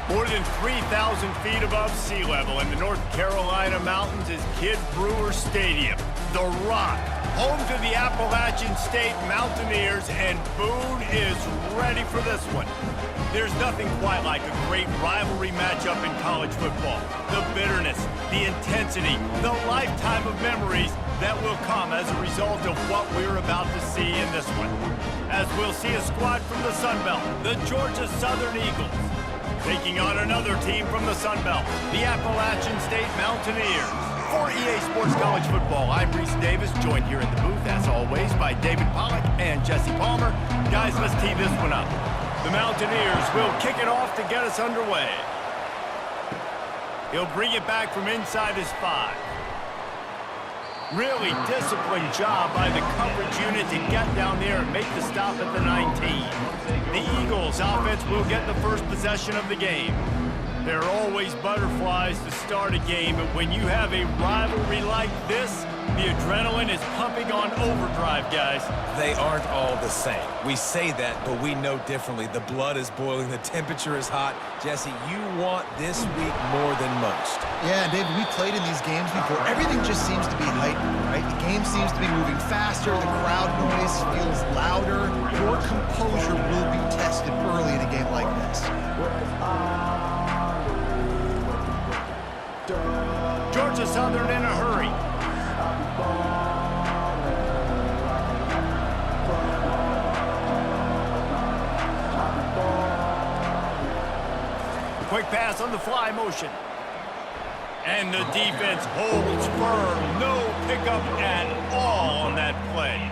More than 3,000 feet above sea level in the North Carolina mountains is Kid Brewer Stadium, The Rock, home to the Appalachian State Mountaineers, and Boone is ready for this one. There's nothing quite like a great rivalry matchup in college football. The bitterness, the intensity, the lifetime of memories that will come as a result of what we're about to see in this one. As we'll see a squad from the Sun Belt, the Georgia Southern Eagles, taking on another team from the Sun Belt, the Appalachian State Mountaineers. For EA Sports College Football, I'm Reese Davis, joined here in the booth, as always, by David Pollack and Jesse Palmer. Guys, let's tee this one up. The Mountaineers will kick it off to get us underway. He'll bring it back from inside his 5. Really disciplined job by the coverage unit to get down there and make the stop at the 19. The Eagles offense will get the first possession of the game. There are always butterflies to start a game, but when you have a rivalry like this, the adrenaline is pumping on overdrive, guys. They aren't all the same. We say that, but we know differently. The blood is boiling, the temperature is hot. Jesse, you want this week more than most. Yeah, David, we played in these games before. Everything just seems to be heightened, right? The game seems to be moving faster, the crowd noise feels louder. Your composure will be tested early in a game like this. Georgia Southern in a hurry. Quick pass on the fly motion. And the defense holds firm. No pickup at all on that play.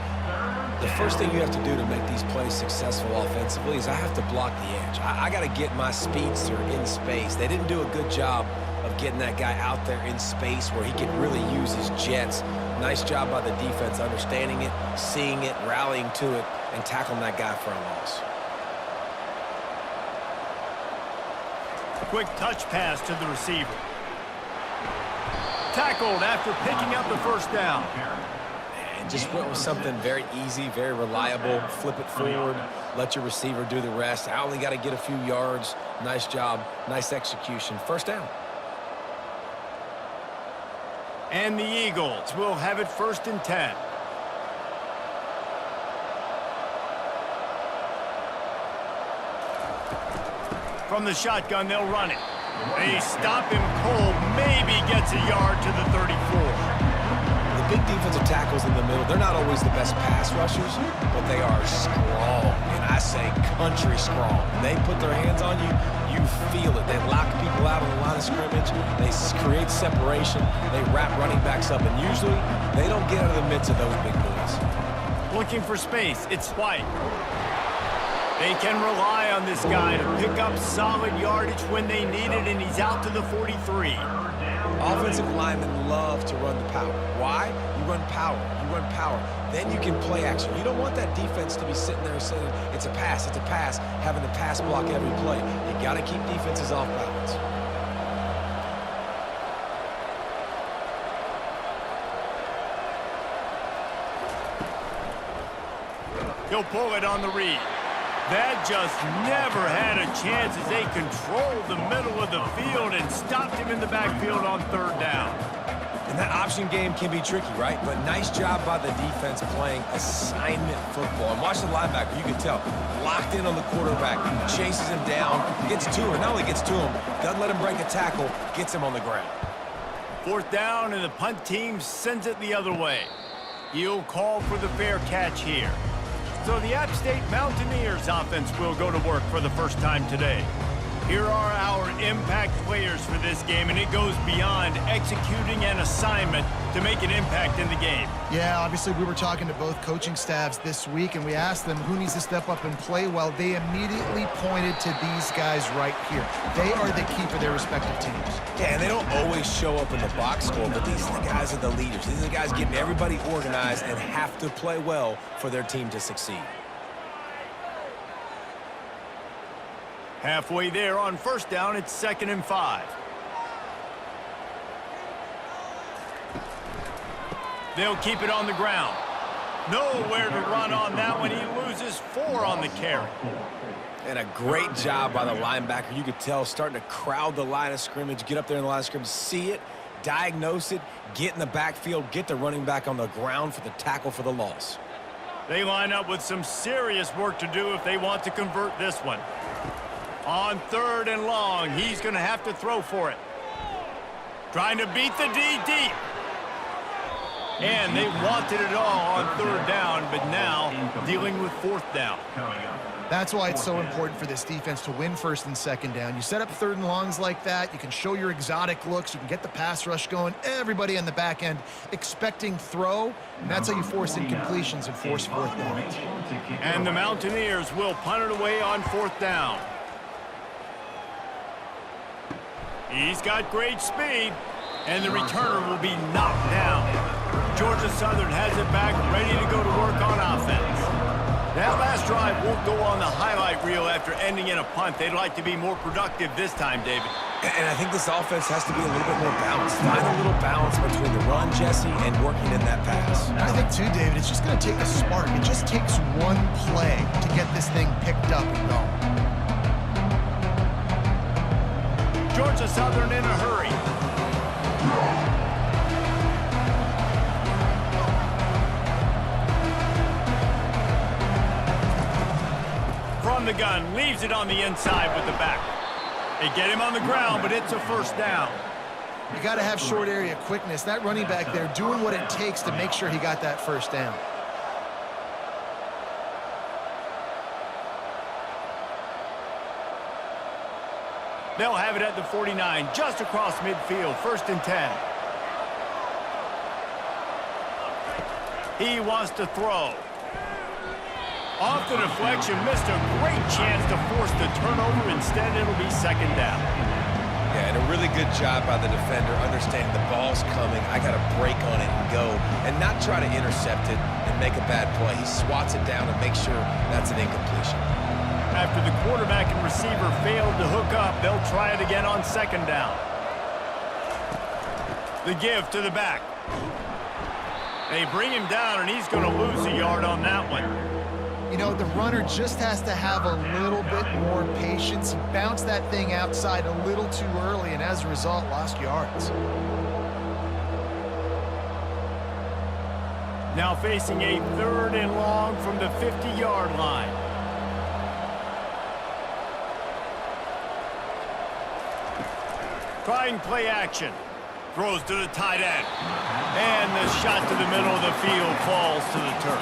The first thing you have to do to make these plays successful offensively is I have to block the edge. I got to get my speedster in space. They didn't do a good job of getting that guy out there in space where he could really use his jets. Nice job by the defense understanding it, seeing it, rallying to it, and tackling that guy for a loss. Quick touch pass to the receiver. Tackled after picking up the first down. And just went with something very easy, very reliable. Flip it forward, let your receiver do the rest. I only got to get a few yards. Nice job, nice execution. First down. And the Eagles will have it 1st and 10. From the shotgun, they'll run it. They stop him cold, maybe gets a yard to the 34. The big defensive tackles in the middle, they're not always the best pass rushers, but they are strong, and I say country strong. When they put their hands on you, you feel it. They lock people out on the line of scrimmage. They create separation. They wrap running backs up, and usually they don't get out of the midst of those big boys. Looking for space, it's White. They can rely on this guy to pick up solid yardage when they need it, and he's out to the 43. Offensive linemen love to run the power. Why? You run power. You run power. Then you can play action. You don't want that defense to be sitting there saying, it's a pass, having to pass block every play. You got to keep defenses off balance. He'll pull it on the read. That just never had a chance as they controlled the middle of the field and stopped him in the backfield on 3rd down. And that option game can be tricky, right? But nice job by the defense playing assignment football. And watch the linebacker, you can tell, locked in on the quarterback, chases him down, gets to him. Not only gets to him, doesn't let him break a tackle, gets him on the ground. 4th down, and the punt team sends it the other way. He'll call for the fair catch here. So the App State Mountaineers offense will go to work for the first time today. Here are our impact players for this game, and it goes beyond executing an assignment to make an impact in the game. Yeah, obviously we were talking to both coaching staffs this week, and we asked them who needs to step up and play well. They immediately pointed to these guys right here. They are the key for their respective teams. Yeah, and they don't always show up in the box score, but these are the guys are the leaders. These are the guys getting everybody organized and have to play well for their team to succeed. Halfway there on 1st down, it's 2nd and 5. They'll keep it on the ground. Nowhere to run on that one. He loses 4 on the carry. And a great job by the linebacker. You could tell starting to crowd the line of scrimmage, get up there in the line of scrimmage, see it, diagnose it, get in the backfield, get the running back on the ground for the tackle for the loss. They line up with some serious work to do if they want to convert this one. On 3rd and long, he's going to have to throw for it. Trying to beat the D deep. And they wanted it all on 3rd down, but now dealing with 4th down. That's why it's so important for this defense to win 1st and 2nd down. You set up 3rd and longs like that, you can show your exotic looks, you can get the pass rush going, everybody on the back end expecting throw, and that's how you force incompletions and force 4th down. And the Mountaineers will punt it away on 4th down. He's got great speed, and the returner will be knocked down. Georgia Southern has it back, ready to go to work on offense. That last drive won't go on the highlight reel after ending in a punt. They'd like to be more productive this time, David. And I think this offense has to be a little bit more balanced. Find a little balance between the run, Jesse, and working in that pass. I think, too, David, it's just going to take a spark. It just takes one play to get this thing picked up and going. Georgia Southern in a hurry. From the gun, leaves it on the inside with the back. They get him on the ground, but it's a 1st down. You got to have short area quickness. That running back there doing what it takes to make sure he got that 1st down. They'll have it at the 49, just across midfield, 1st and 10. He wants to throw. Off the deflection, missed a great chance to force the turnover. Instead, it'll be 2nd down. Yeah, and a really good job by the defender, understanding the ball's coming. I got to break on it and go, and not try to intercept it and make a bad play. He swats it down and makes sure that's an incompletion. After the quarterback and receiver failed to hook up, they'll try it again on 2nd down. The give to the back. They bring him down, and he's going to lose a yard on that one. You know, the runner just has to have a little bit more patience. He bounced that thing outside a little too early, and as a result, lost yards. Now facing a 3rd and long from the 50-yard line. Trying play action. Throws to the tight end. And the shot to the middle of the field falls to the turf.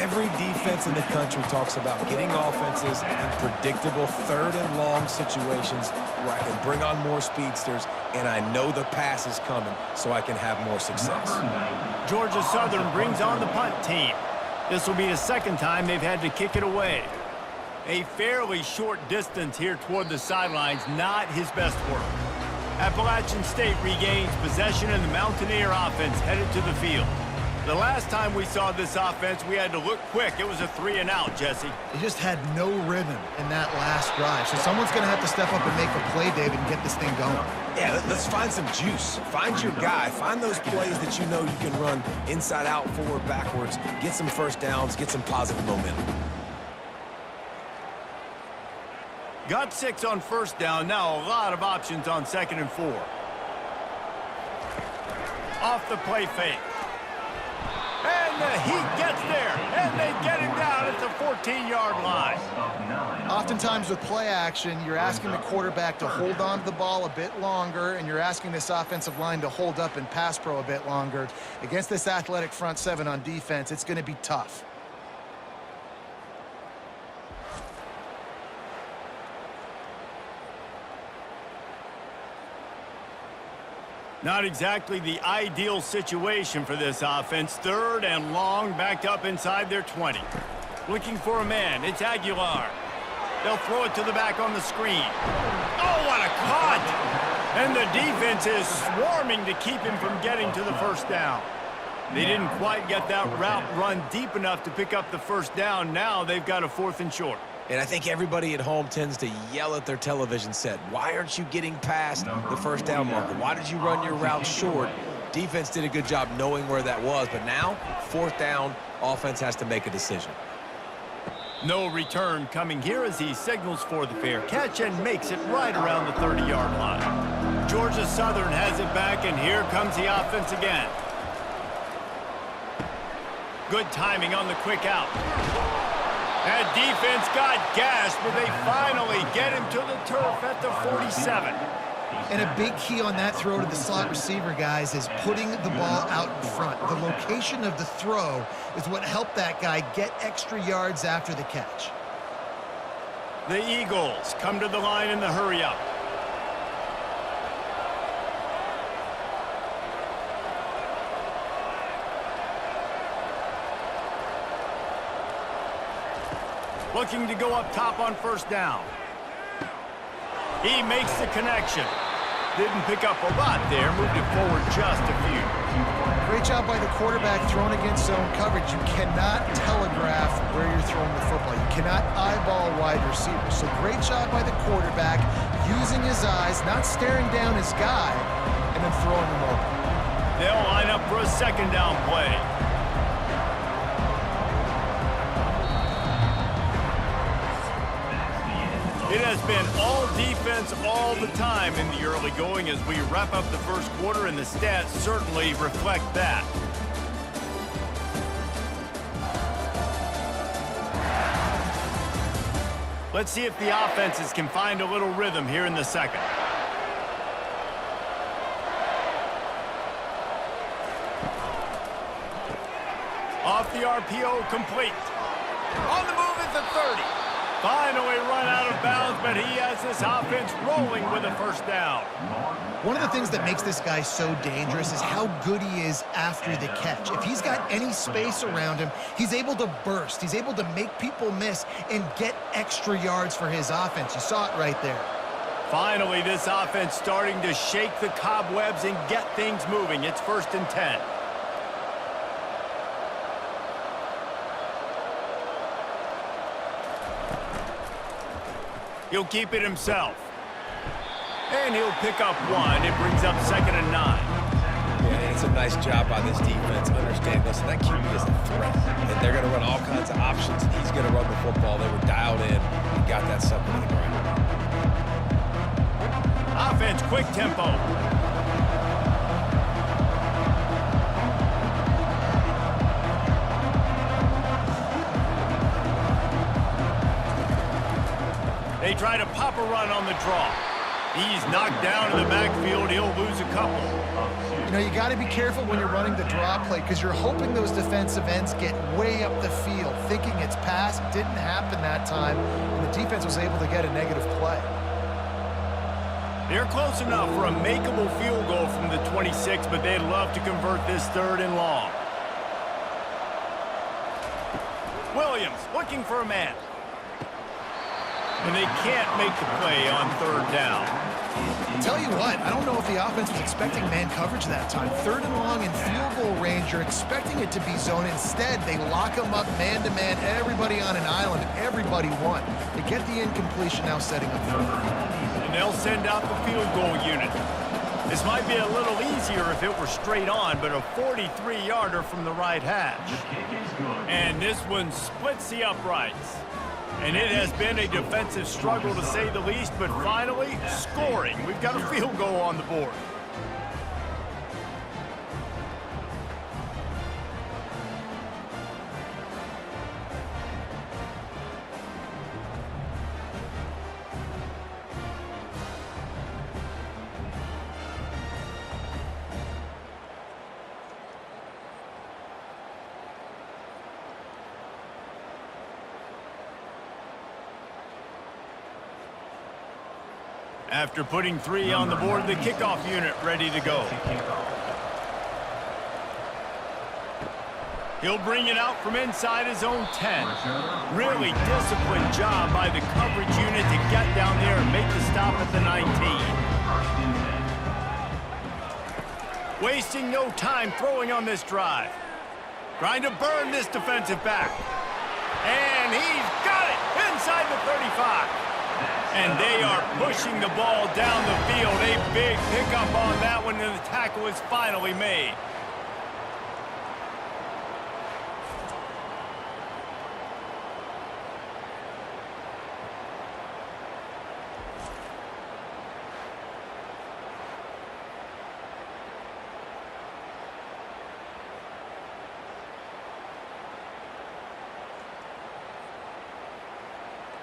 Every defense in the country talks about getting offenses in predictable 3rd and long situations where I can bring on more speedsters and I know the pass is coming so I can have more success. Georgia Southern brings on the punt team. This will be the 2nd time they've had to kick it away. A fairly short distance here toward the sidelines, not his best work. Appalachian State regains possession and the Mountaineer offense headed to the field. The last time we saw this offense, we had to look quick. It was a 3-and-out, Jesse. He just had no rhythm in that last drive. So someone's going to have to step up and make a play, David, and get this thing going. Yeah, let's find some juice. Find your guy. Find those plays that you know you can run inside out, forward, backwards. Get some 1st downs. Get some positive momentum. Got 6 on 1st down. Now a lot of options on 2nd and 4. Off the play fake. And he gets there, and they get him down at the 14-yard line. Oftentimes with play action, you're asking the quarterback to hold on to the ball a bit longer, and you're asking this offensive line to hold up and pass pro a bit longer. Against this athletic front 7 on defense, it's going to be tough. Not exactly the ideal situation for this offense. 3rd and long, backed up inside their 20. Looking for a man. It's Aguilar. They'll throw it to the back on the screen. Oh, what a cut! And the defense is swarming to keep him from getting to the 1st down. They didn't quite get that route run deep enough to pick up the 1st down. Now they've got a 4th and short. And I think everybody at home tends to yell at their television set. Why aren't you getting past the 1st down marker? Why did you run your route short? Defense did a good job knowing where that was, but now, 4th down, offense has to make a decision. No return coming here as he signals for the fair catch and makes it right around the 30-yard line. Georgia Southern has it back, and here comes the offense again. Good timing on the quick out. That defense got gashed, but they finally get him to the turf at the 47. And a big key on that throw to the slot receiver, guys, is putting the ball out in front. The location of the throw is what helped that guy get extra yards after the catch. The Eagles come to the line in the hurry-up. Looking to go up top on 1st down. He makes the connection. Didn't pick up a lot there, moved it forward just a few. Great job by the quarterback throwing against zone coverage. You cannot telegraph where you're throwing the football. You cannot eyeball wide receivers. So great job by the quarterback using his eyes, not staring down his guy, and then throwing him open. They'll line up for a 2nd down play. It has been all defense all the time in the early going as we wrap up the 1st quarter, and the stats certainly reflect that. Let's see if the offenses can find a little rhythm here in the 2nd. Off the RPO, complete. On the move at the 30. Finally run out of bounds, but he has this offense rolling with a 1st down. One of the things that makes this guy so dangerous is how good he is after the catch. If he's got any space around him, he's able to burst. He's able to make people miss and get extra yards for his offense. You saw it right there. Finally, this offense starting to shake the cobwebs and get things moving. It's 1st and 10. He'll keep it himself. And he'll pick up 1. It brings up 2nd and 9. Yeah, it's a nice job by this defense. Understand, listen, that QB is a threat. And they're going to run all kinds of options. He's going to run the football. They were dialed in and got that sucker to the ground. Offense, quick tempo. They try to pop a run on the draw. He's knocked down in the backfield. He'll lose a couple. You know, you got to be careful when you're running the draw play because you're hoping those defensive ends get way up the field, thinking it's pass. Didn't happen that time, and the defense was able to get a negative play. They're close enough for a makeable field goal from the 26, but they'd love to convert this 3rd and long. Williams looking for a man. And they can't make the play on 3rd down. Tell you what, I don't know if the offense was expecting man coverage that time. 3rd and long in field goal range, you're expecting it to be zone. Instead, they lock them up man-to-man, everybody on an island, everybody won. They get the incompletion now setting up 3rd. And they'll send out the field goal unit. This might be a little easier if it were straight on, but a 43-yarder from the right hash. And this one splits the uprights. And it has been a defensive struggle, to say the least, but finally, scoring. We've got a field goal on the board. After putting 3 on the board, the kickoff unit ready to go. He'll bring it out from inside his own 10. Really disciplined job by the coverage unit to get down there and make the stop at the 19. Wasting no time throwing on this drive. Trying to burn this defensive back. And he's got it inside the 35. And they are pushing the ball down the field. A big pickup on that one, and the tackle is finally made.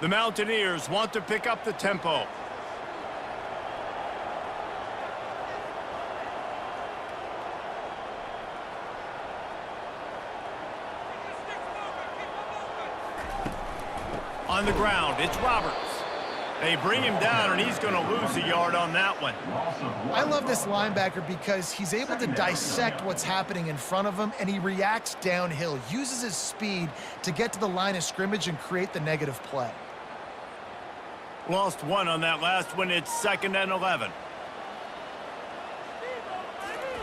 The Mountaineers want to pick up the tempo. On the ground, it's Roberts. They bring him down, and he's going to lose a yard on that one. I love this linebacker because he's able to dissect what's happening in front of him, and he reacts downhill, uses his speed to get to the line of scrimmage and create the negative play. Lost one on that last one. It's 2nd and 11.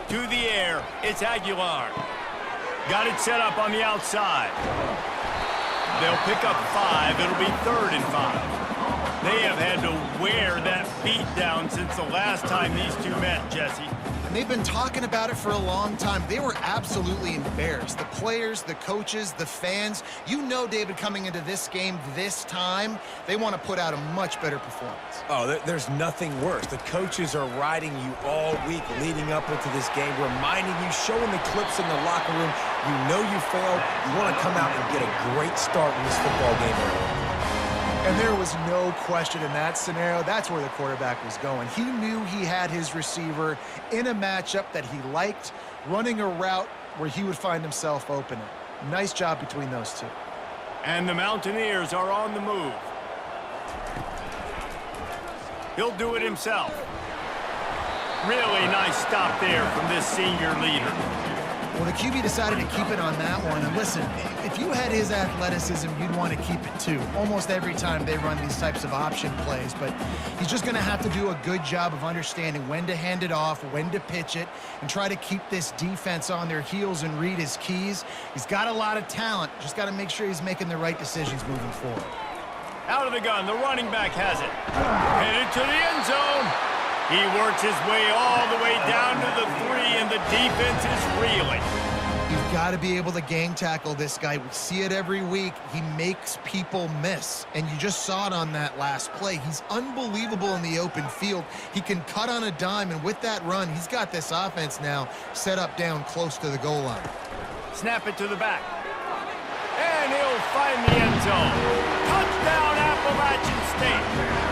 To the air, it's Aguilar. Got it set up on the outside. They'll pick up 5. It'll be 3rd and 5. They have had to wear that beat down since the last time these two met, Jesse. And they've been talking about it for a long time. They were absolutely embarrassed. The players, the coaches, the fans. You know, David, coming into this game this time, they want to put out a much better performance. Oh, there's nothing worse. The coaches are riding you all week leading up into this game, reminding you, showing the clips in the locker room. You know you failed. You want to come out and get a great start in this football game early. And there was no question in that scenario. That's where the quarterback was going. He knew he had his receiver in a matchup that he liked, running a route where he would find himself open. Nice job between those two. And the Mountaineers are on the move. He'll do it himself. Really nice stop there from this senior leader. Well, the QB decided to keep it on that one. And listen, if you had his athleticism, you'd want to keep it too. Almost every time they run these types of option plays. But he's just going to have to do a good job of understanding when to hand it off, when to pitch it, and try to keep this defense on their heels and read his keys. He's got a lot of talent. Just got to make sure he's making the right decisions moving forward. Out of the gun, the running back has it. Headed to the end zone. He works his way all the way down to the 3, and the defense is reeling. You've got to be able to gang tackle this guy. We see it every week. He makes people miss, and you just saw it on that last play. He's unbelievable in the open field. He can cut on a dime, and with that run, he's got this offense now set up down close to the goal line. Snap it to the back. And he'll find the end zone. Touchdown, Appalachian State.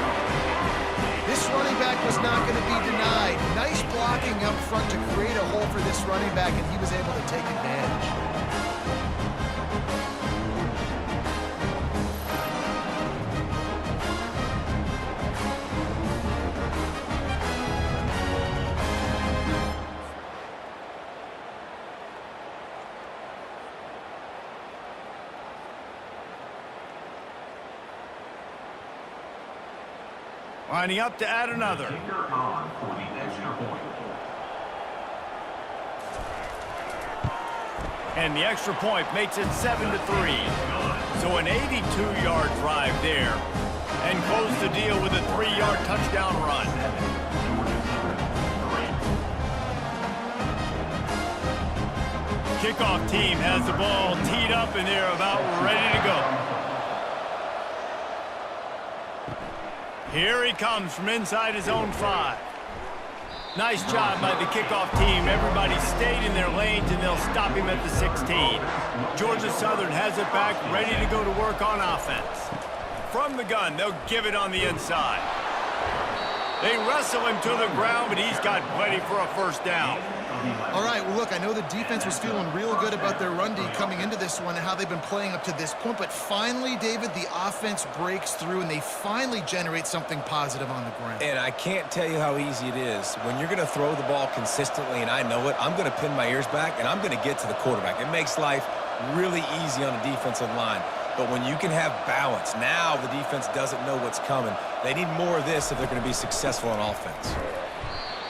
This running back was not going to be denied. Nice blocking up front to create a hole for this running back, and he was able to take advantage. Lining up to add another. And the extra point makes it 7-3. So an 82-yard drive there. And close the deal with a 3-yard touchdown run. Kickoff team has the ball teed up, and they're about ready to go. Here he comes from inside his own 5. Nice job by the kickoff team. Everybody stayed in their lanes, and they'll stop him at the 16. Georgia Southern has it back, ready to go to work on offense. From the gun, they'll give it on the inside. They wrestle him to the ground, but he's got plenty for a first down. All right, well, look, I know the defense was feeling real good about their run D coming into this one and how they've been playing up to this point, but finally, David, the offense breaks through and they finally generate something positive on the ground. And I can't tell you how easy it is. When you're going to throw the ball consistently, and I know it, I'm going to pin my ears back, and I'm going to get to the quarterback. It makes life really easy on the defensive line. But when you can have balance, now the defense doesn't know what's coming. They need more of this if they're going to be successful on offense.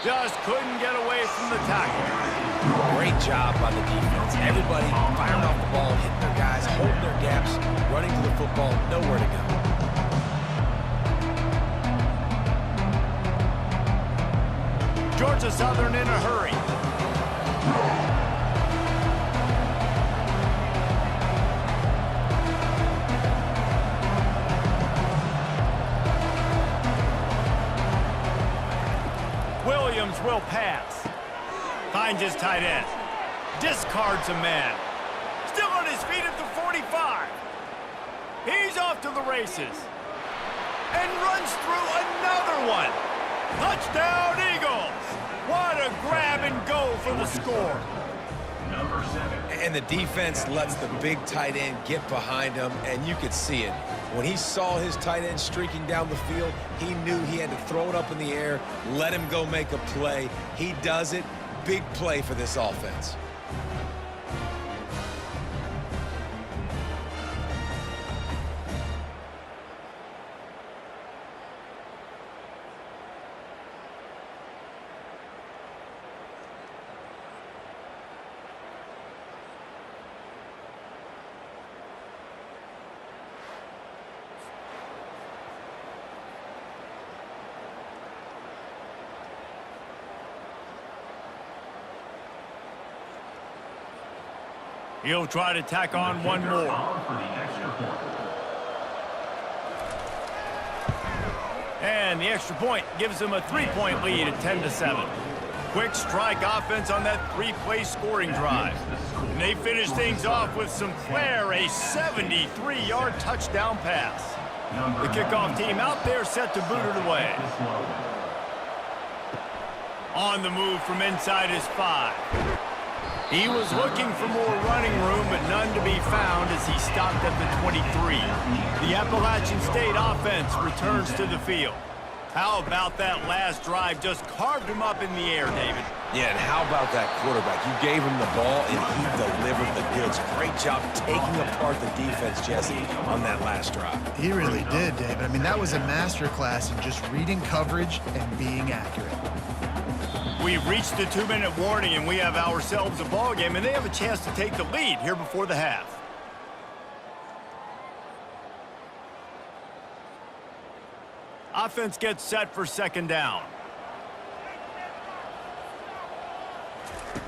Just couldn't get away from the tackle. Great job by the defense. Everybody firing off the ball, hitting their guys, holding their gaps, running to the football, nowhere to go. Georgia Southern in a hurry. Williams will pass. Finds his tight end. Discards a man. Still on his feet at the 45. He's off to the races. And runs through another one. Touchdown, Eagles! What a grab and go for the score. And the defense lets the big tight end get behind him, and you could see it. When he saw his tight end streaking down the field, he knew he had to throw it up in the air, let him go make a play. He does it. Big play for this offense. He'll try to tack on one more. And the extra point gives them a 3-point lead at 10-7. Quick strike offense on that 3-play scoring drive. And they finish things off with some flair, a 73-yard touchdown pass. The kickoff team out there set to boot it away. On the move from inside his 5. He was looking for more running room, but none to be found as he stopped at the 23. The Appalachian State offense returns to the field. How about that last drive? Just carved him up in the air, David. Yeah, and how about that quarterback? You gave him the ball, and he delivered the goods. Great job taking apart the defense, Jesse, on that last drive. He really did, David. I mean, that was a masterclass in just reading coverage and being accurate. We've reached the 2-minute warning, and we have ourselves a ball game, and they have a chance to take the lead here before the half. Offense gets set for second down.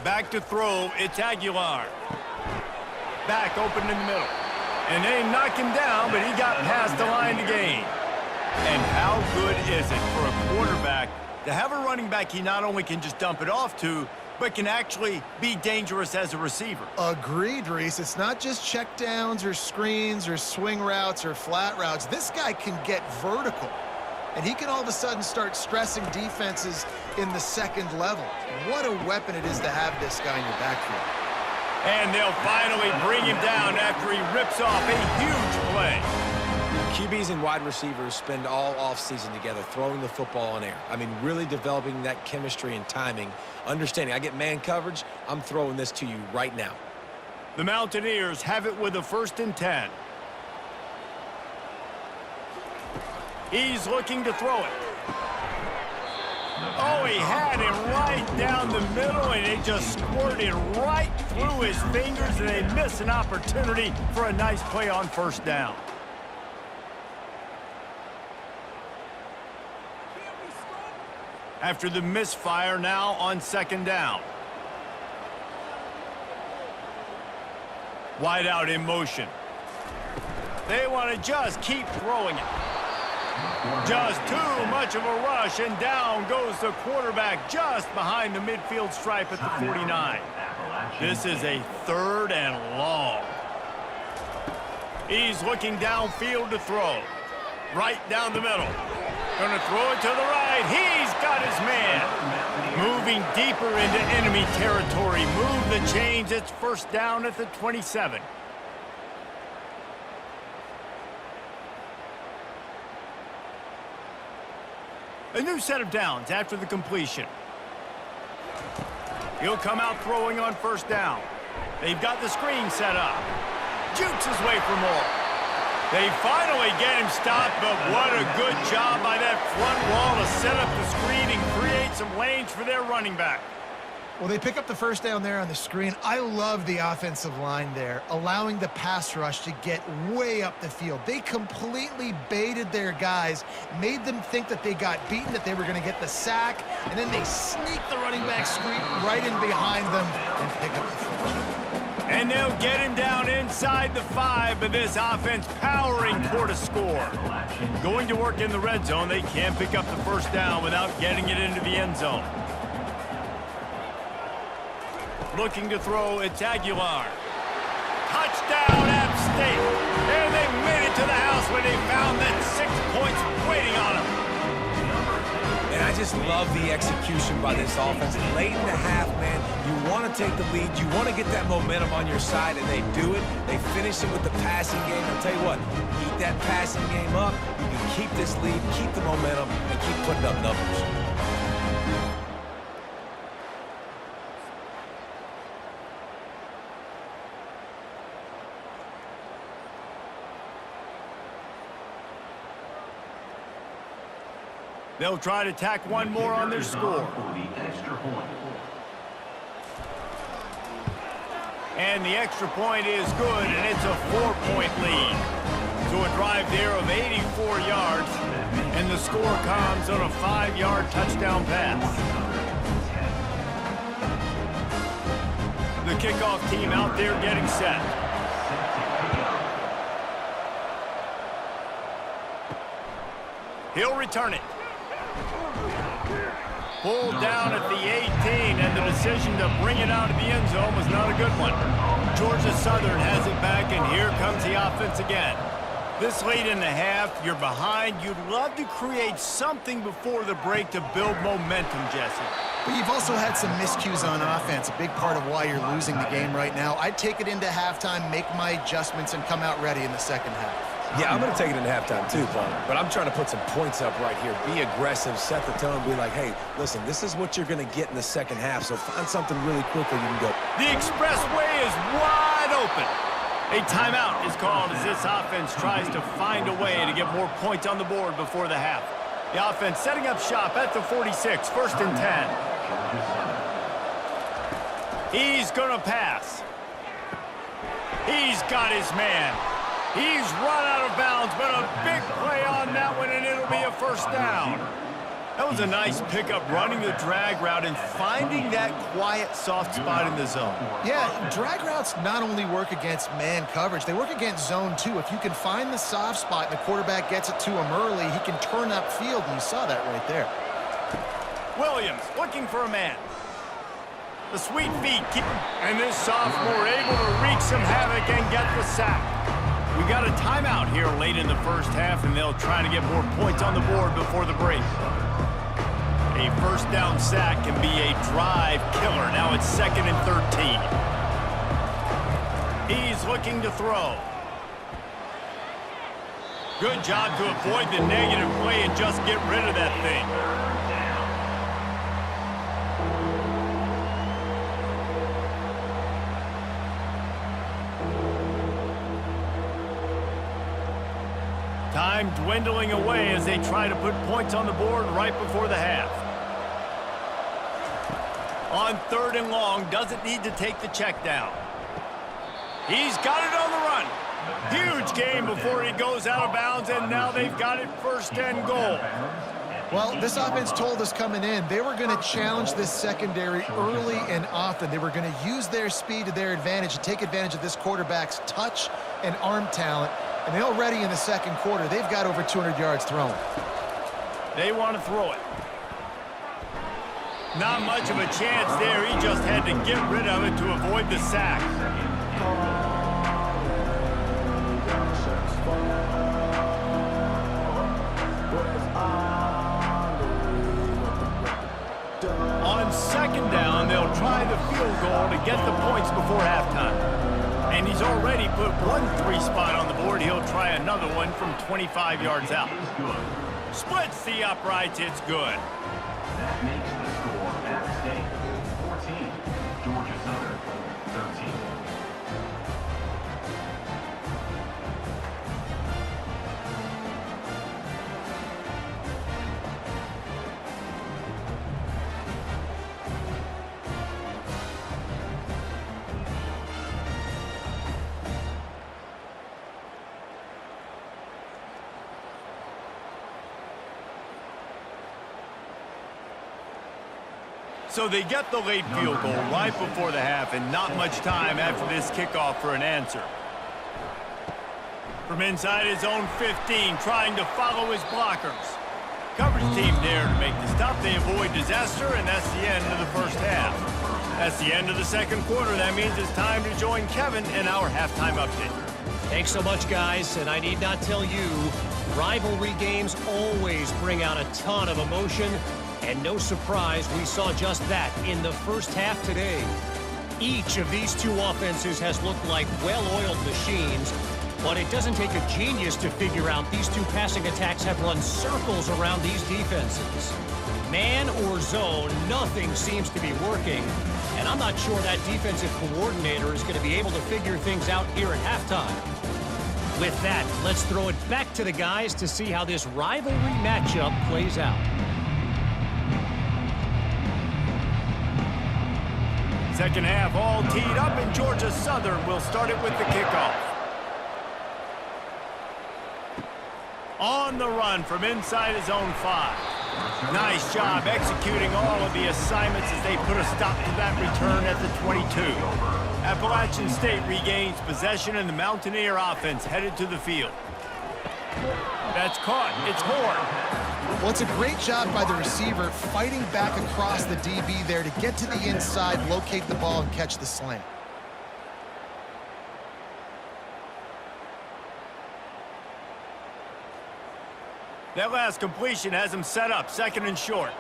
Back to throw, it's Aguilar. Back open in the middle. And they knock him down, but he got past the line to gain. And how good is it for a quarterback to have a running back he not only can just dump it off to, but can actually be dangerous as a receiver? Agreed, Reese. It's not just checkdowns or screens or swing routes or flat routes. This guy can get vertical, and he can all of a sudden start stressing defenses in the second level. What a weapon it is to have this guy in your backfield. And they'll finally bring him down after he rips off a huge play. QBs and wide receivers spend all offseason together throwing the football on air. I mean, really developing that chemistry and timing. Understanding, I get man coverage, I'm throwing this to you right now. The Mountaineers have it with a 1st and 10. He's looking to throw it. Oh, he had him right down the middle, and it just squirted right through his fingers, and they miss an opportunity for a nice play on 1st down. After the misfire, now on 2nd down. Wide out in motion. They want to just keep throwing it. Just too much of a rush, and down goes the quarterback just behind the midfield stripe at the 49. This is a 3rd and long. He's looking downfield to throw. Right down the middle. Gonna throw it to the right. He's got his man. Moving deeper into enemy territory. Move the chains. It's 1st down at the 27. A new set of downs after the completion. He'll come out throwing on 1st down. They've got the screen set up. Jukes his way for more. They finally get him stopped, but what a good job by that front wall to set up the screen and create some lanes for their running back. Well, they pick up the first down there on the screen. I love the offensive line there, allowing the pass rush to get way up the field. They completely baited their guys, made them think that they got beaten, that they were going to get the sack, and then they sneak the running back screen right in behind them and pick up the first. And they'll get him down inside the 5, but this offense powering toward a score. Going to work in the red zone, they can't pick up the first down without getting it into the end zone. Looking to throw, it's Aguilar. Touchdown, App State. And they made it to the house when they found that 6 points waiting on them. And I just love the execution by this offense. Late in the half, man, you want to take the lead. You want to get that momentum on your side, and they do it. They finish it with the passing game. I'll tell you what, keep that passing game up. You can keep this lead, keep the momentum, and keep putting up numbers. They'll try to tack one more on their score. And the extra point is good, and it's a 4-point lead. So a drive there of 84 yards, and the score comes on a 5-yard touchdown pass. The kickoff team out there getting set. He'll return it. Pulled down at the 18, and the decision to bring it out of the end zone was not a good one. Georgia Southern has it back, and here comes the offense again. This late in the half, you're behind. You'd love to create something before the break to build momentum, Jesse. But you've also had some miscues on offense, a big part of why you're losing the game right now. I'd take it into halftime, make my adjustments, and come out ready in the second half. Yeah, I'm going to take it into halftime too, Paul. But I'm trying to put some points up right here. Be aggressive, set the tone, be like, hey, listen, this is what you're going to get in the second half, so find something really quickly you can go. The expressway is wide open. A timeout is called as this offense tries to find a way to get more points on the board before the half. The offense setting up shop at the 46, 1st and 10. He's going to pass. He's got his man. He's run out of bounds, but a big play on that one, and it'll be a first down. That was a nice pickup, running the drag route and finding that quiet, soft spot in the zone. Yeah, drag routes not only work against man coverage, they work against zone too. If you can find the soft spot and the quarterback gets it to him early, he can turn upfield, and you saw that right there. Williams looking for a man. The sweet feet keep, and this sophomore able to wreak some havoc and get the sack. We got a timeout here late in the first half, and they'll try to get more points on the board before the break. A first down sack can be a drive killer. Now it's 2nd and 13. He's looking to throw. Good job to avoid the negative play and just get rid of that thing. Time dwindling away as they try to put points on the board right before the half. On 3rd and long, doesn't need to take the check down. He's got it on the run. Huge gain before he goes out of bounds, and now they've got it 1st and goal. Well, this offense told us coming in they were going to challenge this secondary early and often. They were going to use their speed to their advantage and take advantage of this quarterback's touch and arm talent. And they already in the second quarter, they've got over 200 yards thrown. They want to throw it. Not much of a chance there. He just had to get rid of it to avoid the sack. On 2nd down, they'll try the field goal to get the points before halftime. And he's already put one 3 spot on the board. He'll try another one from 25 yards out. Splits the uprights. It's good. That makes the score App State 14, Georgia Southern 13. So they get the late field goal right before the half and not much time after this kickoff for an answer. From inside his own 15, trying to follow his blockers. Coverage team there to make the stop. They avoid disaster, and that's the end of the first half. That's the end of the second quarter. That means it's time to join Kevin in our halftime update. Thanks so much, guys, and I need not tell you, rivalry games always bring out a ton of emotion, and no surprise, we saw just that in the first half today. Each of these two offenses has looked like well-oiled machines, but it doesn't take a genius to figure out these two passing attacks have run circles around these defenses. Man or zone, nothing seems to be working, and I'm not sure that defensive coordinator is going to be able to figure things out here at halftime. With that, let's throw it back to the guys to see how this rivalry matchup plays out. Second half all teed up, and Georgia Southern will start it with the kickoff. On the run from inside his own 5. Nice job executing all of the assignments as they put a stop to that return at the 22. Appalachian State regains possession, and the Mountaineer offense headed to the field. That's caught. It's Horn. Well, it's a great job by the receiver fighting back across the DB there to get to the inside, locate the ball, and catch the slant. That last completion has him set up, second and short.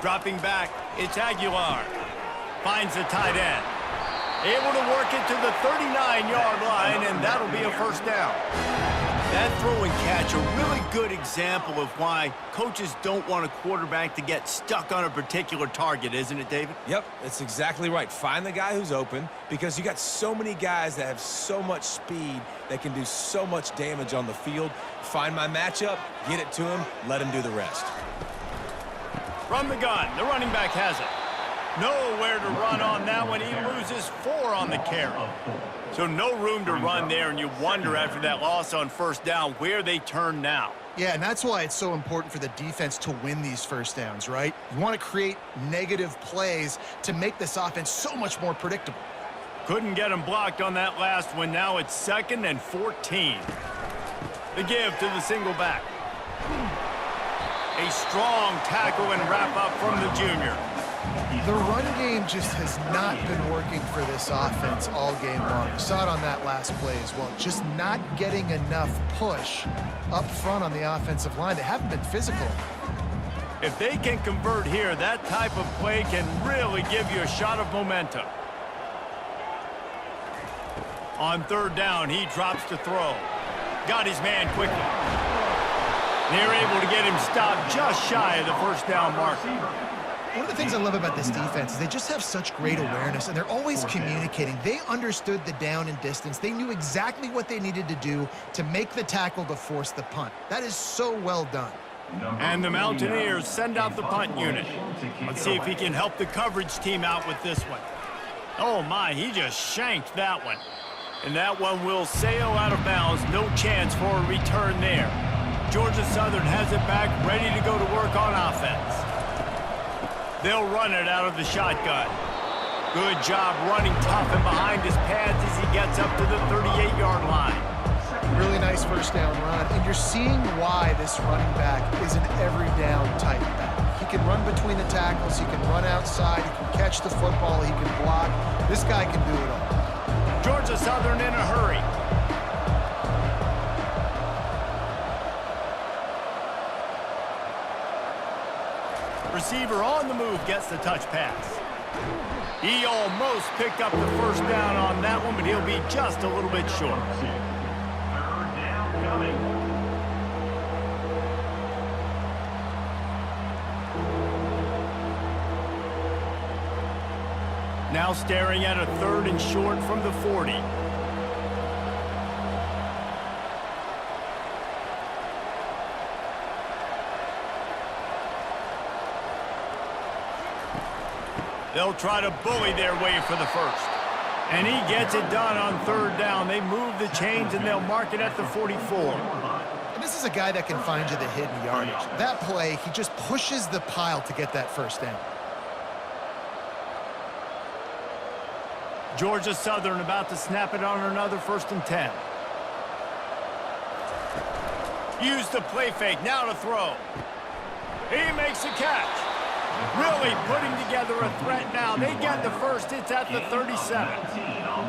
Dropping back, it's Aguilar. Finds the tight end. Able to work it to the 39-yard line, and that'll be a first down. That throw and catch, a really good example of why coaches don't want a quarterback to get stuck on a particular target, isn't it, David? Yep, that's exactly right. Find the guy who's open, because you got so many guys that have so much speed that can do so much damage on the field. Find my matchup, get it to him, let him do the rest. From the gun, the running back has it. Nowhere to run on that one. He loses 4 on the carry. So no room to run there, and you wonder after that loss on first down where they turn now. Yeah, and that's why it's so important for the defense to win these first downs, right? You want to create negative plays to make this offense so much more predictable. Couldn't get him blocked on that last one. Now it's 2nd and 14. The give to the single back. A strong tackle and wrap up from the junior. The run game just has not been working for this offense all game long. We saw it on that last play as well. Just not getting enough push up front on the offensive line. They haven't been physical. If they can convert here, that type of play can really give you a shot of momentum. On third down, he drops to throw. Got his man quickly. They're able to get him stopped just shy of the first down mark. One of the things I love about this defense is they just have such great awareness, and they're always communicating. They understood the down and distance. They knew exactly what they needed to do to make the tackle to force the punt. That is so well done. And the Mountaineers send out the punt unit. Let's see if he can help the coverage team out with this one. Oh my, he just shanked that one. And that one will sail out of bounds. No chance for a return there. Georgia Southern has it back, ready to go to work on offense. They'll run it out of the shotgun. Good job running tough and behind his pads as he gets up to the 38-yard line. Really nice first down run, and you're seeing why this running back is an every down type back. He can run between the tackles, he can run outside, he can catch the football, he can block. This guy can do it all. Georgia Southern in a hurry. Receiver on the move gets the touch pass. He almost picked up the first down on that one, but he'll be just a little bit short. Third down coming. Now staring at a 3rd and short from the 40. They'll try to bully their way for the first. And he gets it done on third down. They move the chains, and they'll mark it at the 44. And this is a guy that can find you the hidden yardage. That play, he just pushes the pile to get that first down. Georgia Southern about to snap it on another 1st and 10. Use the play fake, now to throw. He makes a catch. Really putting together a threat now. They get the first. It's at the 37.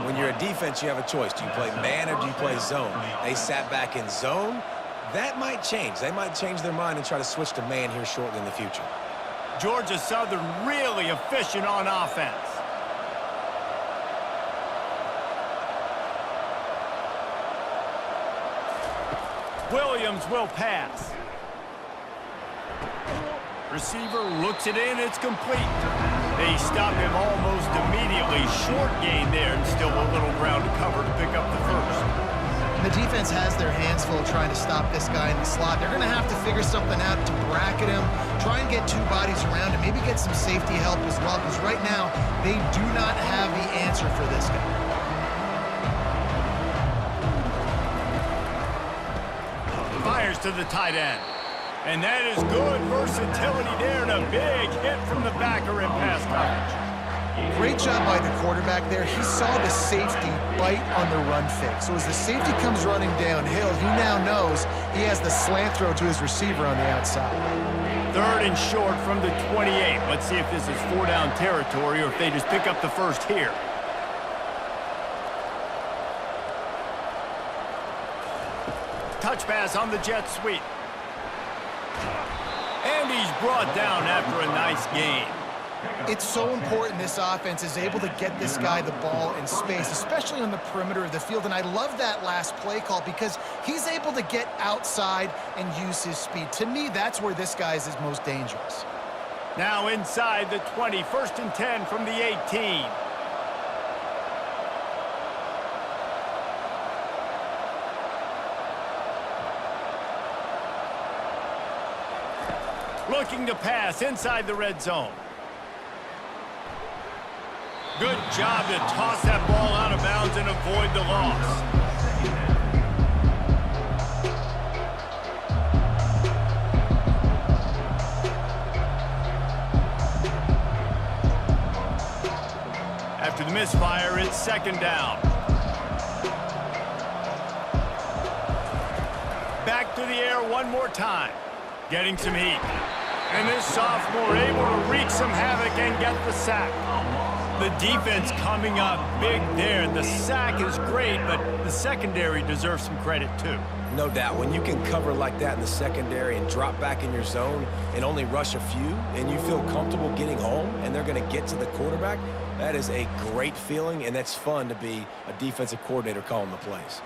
When you're a defense, you have a choice. Do you play man or do you play zone? They sat back in zone. That might change. They might change their mind and try to switch to man here shortly in the future. Georgia Southern really efficient on offense. Williams will pass. Receiver looks it in. It's complete. They stop him almost immediately. Short gain there and still a little ground to cover to pick up the first. The defense has their hands full trying to stop this guy in the slot. They're going to have to figure something out to bracket him, try and get 2 bodies around him, maybe get some safety help as well, because right now they do not have the answer for this guy. Fires to the tight end. And that is good versatility there and a big hit from the backer in pass coverage. Great job by the quarterback there. He saw the safety bite on the run fake. So as the safety comes running downhill, he now knows he has the slant throw to his receiver on the outside. 3rd and short from the 28. Let's see if this is 4-down territory or if they just pick up the first here. Touch pass on the jet sweep. And he's brought down after a nice gain. It's so important this offense is able to get this guy the ball in space, especially on the perimeter of the field. And I love that last play call because he's able to get outside and use his speed. To me, that's where this guy is most dangerous. Now inside the 20, 1st and 10 from the 18. Looking to pass inside the red zone. Good job to toss that ball out of bounds and avoid the loss. After the misfire, it's 2nd down. Back to the air one more time. Getting some heat. And this sophomore able to wreak some havoc and get the sack. The defense coming up big there. The sack is great, but the secondary deserves some credit too. No doubt. When you can cover like that in the secondary and drop back in your zone and only rush a few, and you feel comfortable getting home and they're going to get to the quarterback, that is a great feeling, and that's fun to be a defensive coordinator calling the plays.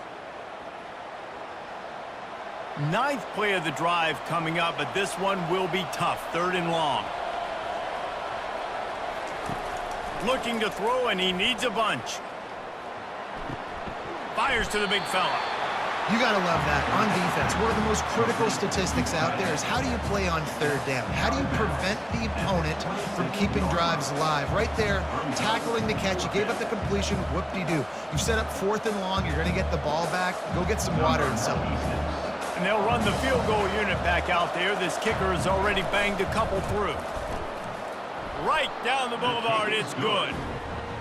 9th play of the drive coming up, but this one will be tough. 3rd and long. Looking to throw, and he needs a bunch. Fires to the big fella. You got to love that. On defense, one of the most critical statistics out there is how do you play on 3rd down? How do you prevent the opponent from keeping drives alive? Right there, tackling the catch. You gave up the completion. Whoop-de-doo. You set up 4th and long. You're going to get the ball back. Go get some water and sell it. And they'll run the field goal unit back out there. This kicker has already banged a couple through. Right down the boulevard, it's good.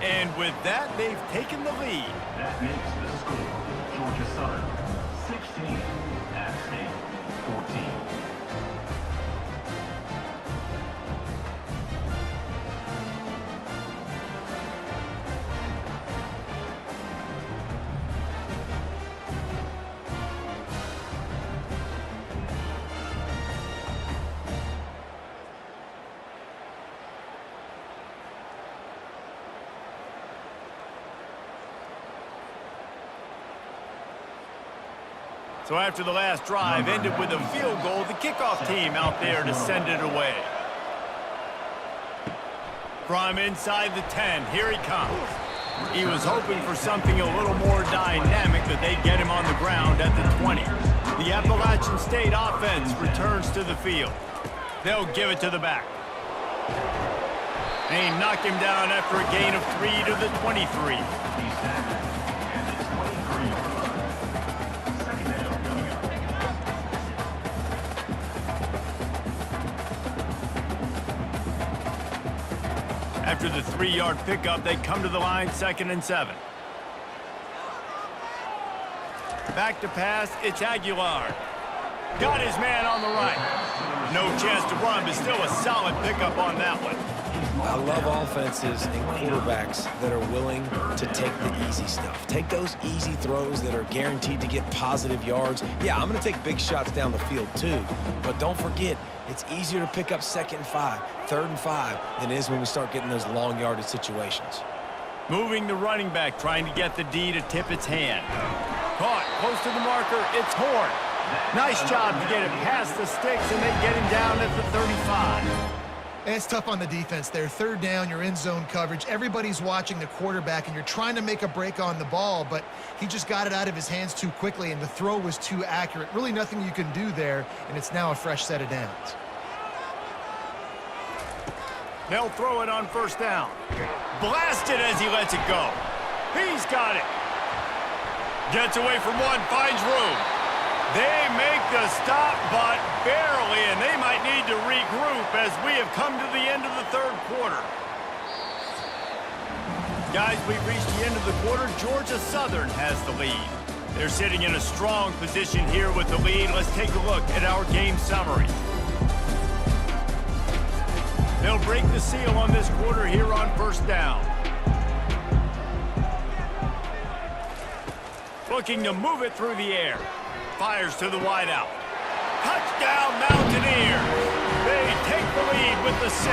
And with that, they've taken the lead. That makes the score Georgia Southern 16, App State 14. So after the last drive ended with a field goal, the kickoff team out there to send it away. From inside the 10, here he comes. He was hoping for something a little more dynamic, but they get him on the ground at the 20. The Appalachian State offense returns to the field. They'll give it to the back. And he knocked him down after a gain of 3 to the 23. He's sacked, and it's 23 yards. Second down coming up. After the 3-yard pickup, they come to the line 2nd and 7. Back to pass, it's Aguilar. Got his man on the right. No chance to run, but still a solid pickup on that one. I love offenses and quarterbacks that are willing to take the easy stuff. Take those easy throws that are guaranteed to get positive yards. Yeah, I'm going to take big shots down the field too, but don't forget, it's easier to pick up 2nd and 5, 3rd and 5 than it is when we start getting those long yardage situations. Moving the running back, trying to get the D to tip its hand. Caught, close to the marker, it's Horn. Nice job to get it past the sticks, and they get him down at the 35. And it's tough on the defense there. 3rd down, you're in zone coverage. Everybody's watching the quarterback, and you're trying to make a break on the ball, but he just got it out of his hands too quickly, and the throw was too accurate. Really nothing you can do there, and it's now a fresh set of downs. They'll throw it on 1st down. Blasted as he lets it go. He's got it. Gets away from one, finds room. They make the stop, but barely, and they might need to regroup as we have come to the end of the 3rd quarter. Guys, we've reached the end of the quarter. Georgia Southern has the lead. They're sitting in a strong position here with the lead. Let's take a look at our game summary. They'll break the seal on this quarter here on 1st down. Looking to move it through the air. Fires to the wideout. Touchdown, Mountaineers. They take the lead with the 6.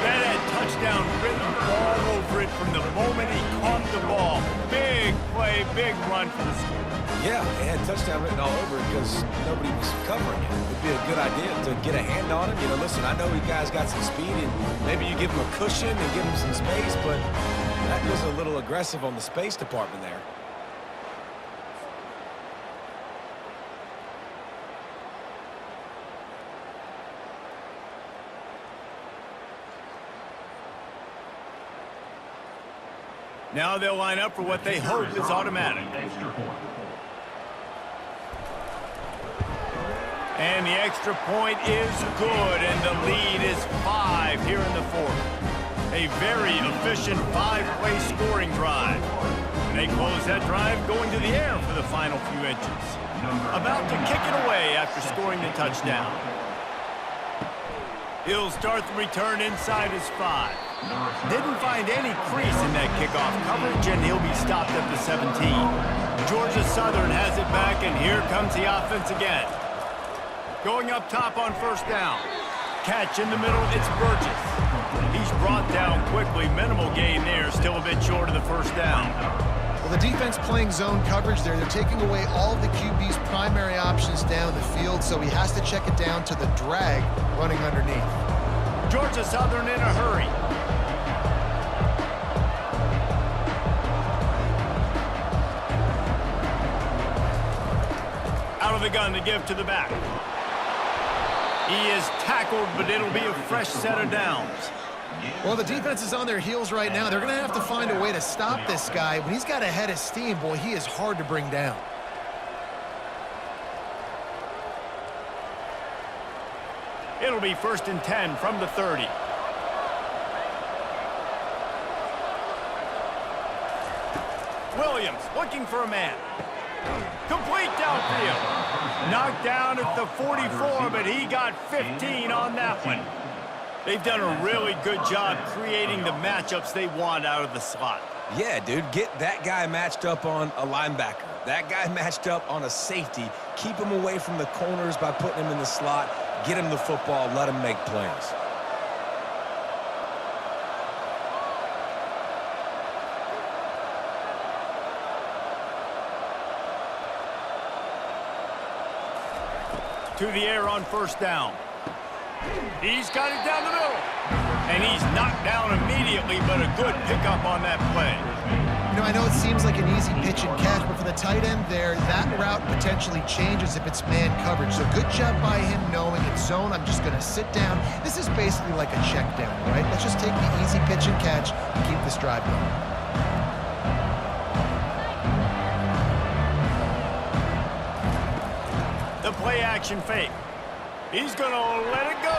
That had touchdown written all over it from the moment he caught the ball. Big play, big run for the score. Yeah, it had touchdown written all over it because nobody was covering it. It'd be a good idea to get a hand on him. You know, listen, I know you guys got some speed, and maybe you give him a cushion and give him some space, but that was a little aggressive on the space department there. Now they'll line up for what they hope is automatic. And the extra point is good, and the lead is 5 here in the 4th. A very efficient 5-play scoring drive. And they close that drive going to the air for the final few inches. About to kick it away after scoring the touchdown. He'll start the return inside his 5. Didn't find any crease in that kickoff coverage, and he'll be stopped at the 17. Georgia Southern has it back, and here comes the offense again. Going up top on 1st down. Catch in the middle, it's Burgess. He's brought down quickly. Minimal gain there, still a bit short of the 1st down. Well, the defense playing zone coverage there. They're taking away all the QB's primary options down the field, so he has to check it down to the drag running underneath. Georgia Southern in a hurry. Out of the gun to give to the back. He is tackled, but it'll be a fresh set of downs. Well, the defense is on their heels right now. They're going to have to find a way to stop this guy. When he's got a head of steam, boy, he is hard to bring down. It'll be 1st and 10 from the 30. Williams looking for a man. Complete downfield. Knocked down at the 44, but he got 15 on that one. They've done a really good job creating the matchups they want out of the slot. Yeah, dude, get that guy matched up on a linebacker. That guy matched up on a safety. Keep him away from the corners by putting him in the slot. Get him the football. Let him make plays. To the air on 1st down. He's got it down the middle. And he's knocked down immediately, but a good pickup on that play. You know, I know it seems like an easy pitch and catch, but for the tight end there, that route potentially changes if it's man coverage. So good job by him knowing it's zone. I'm just going to sit down. This is basically like a check down, right? Let's just take the easy pitch and catch and keep this drive going. The play action fake. He's going to let it go.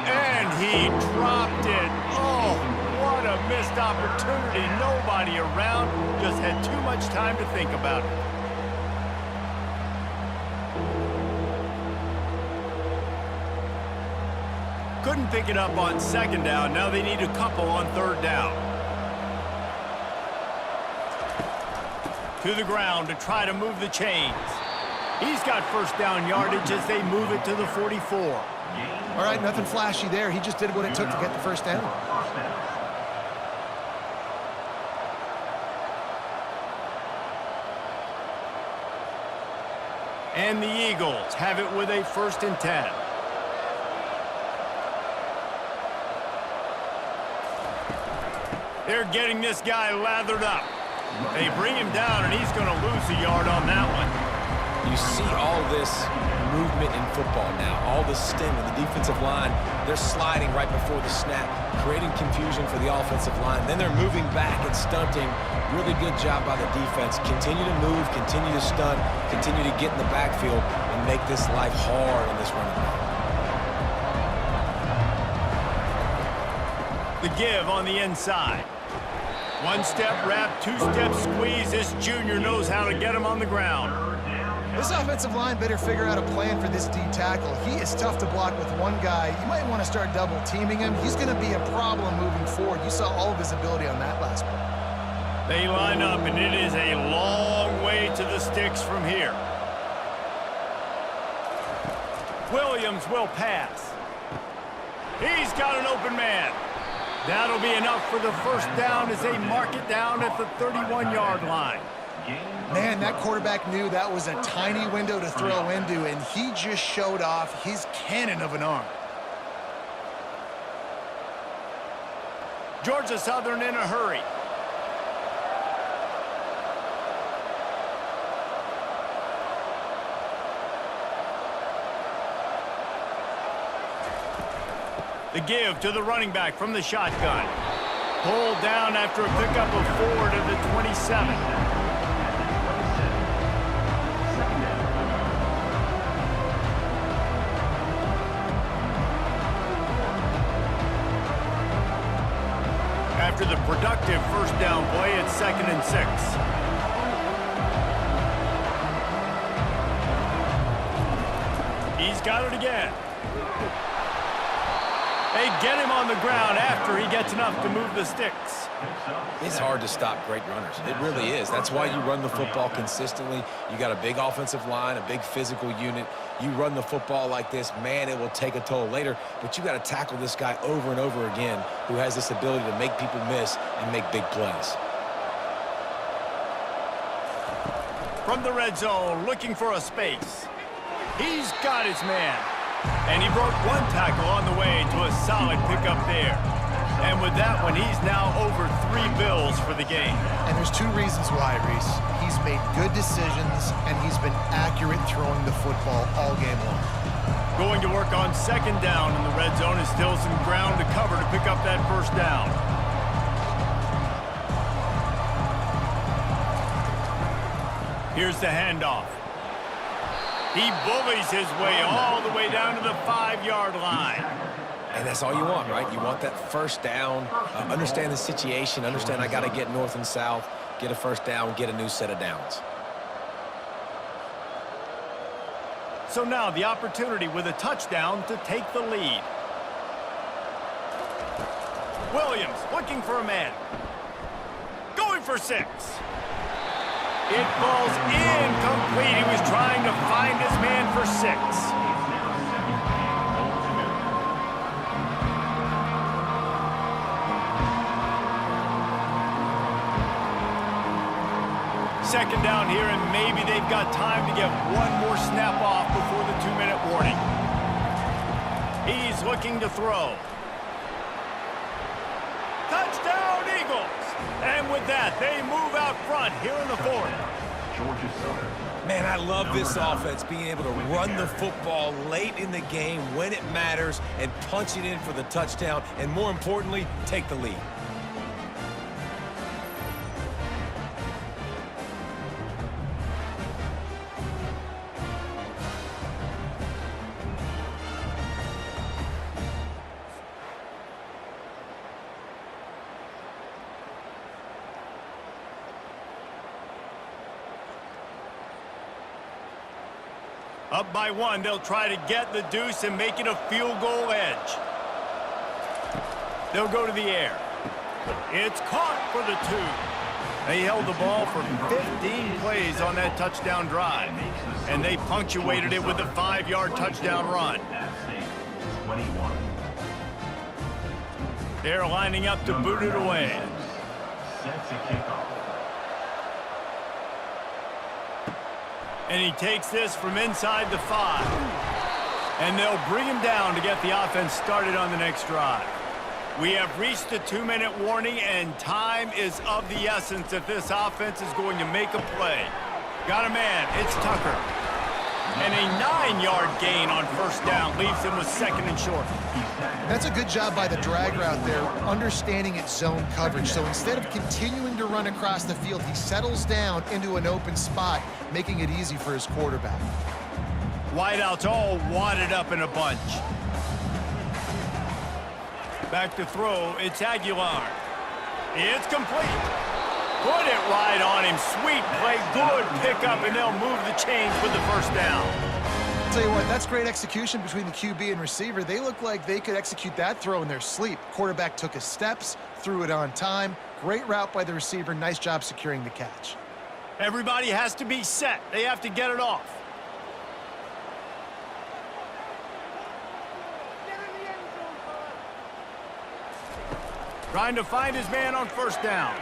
And he dropped it. Oh, what a missed opportunity. Nobody around. Just had too much time to think about it. Couldn't pick it up on second down. Now they need a couple on third down. To the ground to try to move the chains. He's got first down yardage as they move it to the 44. All right, nothing flashy there. He just did what it took to get the first down. And the Eagles have it with a 1st and 10. They're getting this guy lathered up. They bring him down, and he's going to lose a yard on that one. You see all this movement in football now, all the stem in the defensive line. They're sliding right before the snap, creating confusion for the offensive line. Then they're moving back and stunting. Really good job by the defense. Continue to move, continue to stunt, continue to get in the backfield and make this life hard on this running back. The give on the inside. One-step wrap, two-step squeeze. This junior knows how to get him on the ground. This offensive line better figure out a plan for this D tackle. He is tough to block with one guy. You might want to start double teaming him. He's going to be a problem moving forward. You saw all of his ability on that last play. They line up, and it is a long way to the sticks from here. Williams will pass. He's got an open man. That'll be enough for the first down as they mark it down at the 31-yard line. Man, that quarterback knew that was a tiny window to throw into, and he just showed off his cannon of an arm. Georgia Southern in a hurry. The give to the running back from the shotgun. Pulled down after a pickup of 4 to the 27. After the productive first down play, it's 2nd and 6. He's got it again. They get him on the ground after he gets enough to move the sticks. It's hard to stop great runners. It really is. That's why you run the football consistently. You got a big offensive line, a big physical unit. You run the football like this, man, it will take a toll later. But you got to tackle this guy over and over again who has this ability to make people miss and make big plays. From the red zone, looking for a space. He's got his man. And he broke one tackle on the way to a solid pickup there. And with that one, he's now over 3 bills for the game. And there's 2 reasons why, Reese. He's made good decisions, and he's been accurate throwing the football all game long. Going to work on 2nd down in the red zone is still some ground to cover to pick up that first down. Here's the handoff. He bullies his way all the way down to the 5-yard line. And that's all you want, right? You want that first down, understand the situation, understand I got to get north and south, get a first down, get a new set of downs. So now the opportunity with a touchdown to take the lead. Williams looking for a man. Going for 6. It falls incomplete. He was trying to find his man for 6. Second down here, and maybe they've got time to get one more snap off before the 2-minute warning. He's looking to throw. Touchdown, Eagles! And with that, they move out front here in the fourth. Georgia Southern. Man, I love this offense, being able to run the football late in the game when it matters and punch it in for the touchdown, and more importantly, take the lead. Up by one, they'll try to get the deuce and make it a field goal edge. They'll go to the air. It's caught for the 2. They held the ball for 15 plays on that touchdown drive, and they punctuated it with a 5-yard touchdown run. App State, 21. They're lining up to boot it away. Set to kickoff. And he takes this from inside the 5. And they'll bring him down to get the offense started on the next drive. We have reached the 2-minute warning, and time is of the essence if this offense is going to make a play. Got a man, it's Tucker. And a 9-yard gain on first down leaves him with 2nd and short. That's a good job by the drag route there, understanding its zone coverage. So instead of continuing to run across the field, he settles down into an open spot, making it easy for his quarterback. Wideouts all wadded up in a bunch. Back to throw, it's Aguilar. It's complete. Put it right on him. Sweet play, good pickup, and they'll move the chains with the first down. I'll tell you what, that's great execution between the QB and receiver. They look like they could execute that throw in their sleep. Quarterback took his steps, threw it on time. Great route by the receiver. Nice job securing the catch. Everybody has to be set. They have to get it off. Trying to find his man on first down.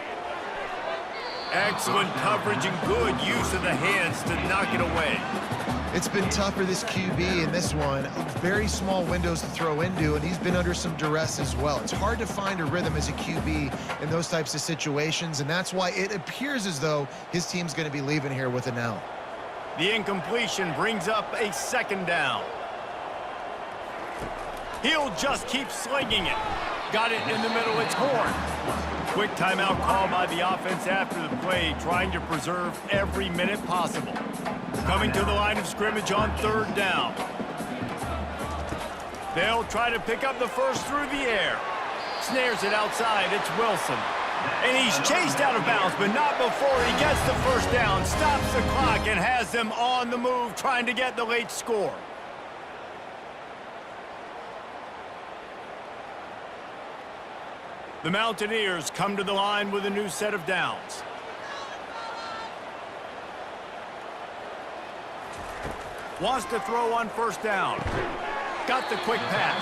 Excellent coverage and good use of the hands to knock it away. It's been tough for this QB in this one. Very small windows to throw into, and he's been under some duress as well. It's hard to find a rhythm as a QB in those types of situations, and that's why it appears as though his team's going to be leaving here with an L. The incompletion brings up a 2nd down. He'll just keep slinging it. Got it in the middle, it's Horn. Quick timeout call by the offense after the play, trying to preserve every minute possible. Coming to the line of scrimmage on 3rd down. They'll try to pick up the first through the air. Snares it outside, it's Wilson. And he's chased out of bounds, but not before he gets the first down, stops the clock, and has them on the move, trying to get the late score. The Mountaineers come to the line with a new set of downs. Wants to throw on first down. Got the quick pass.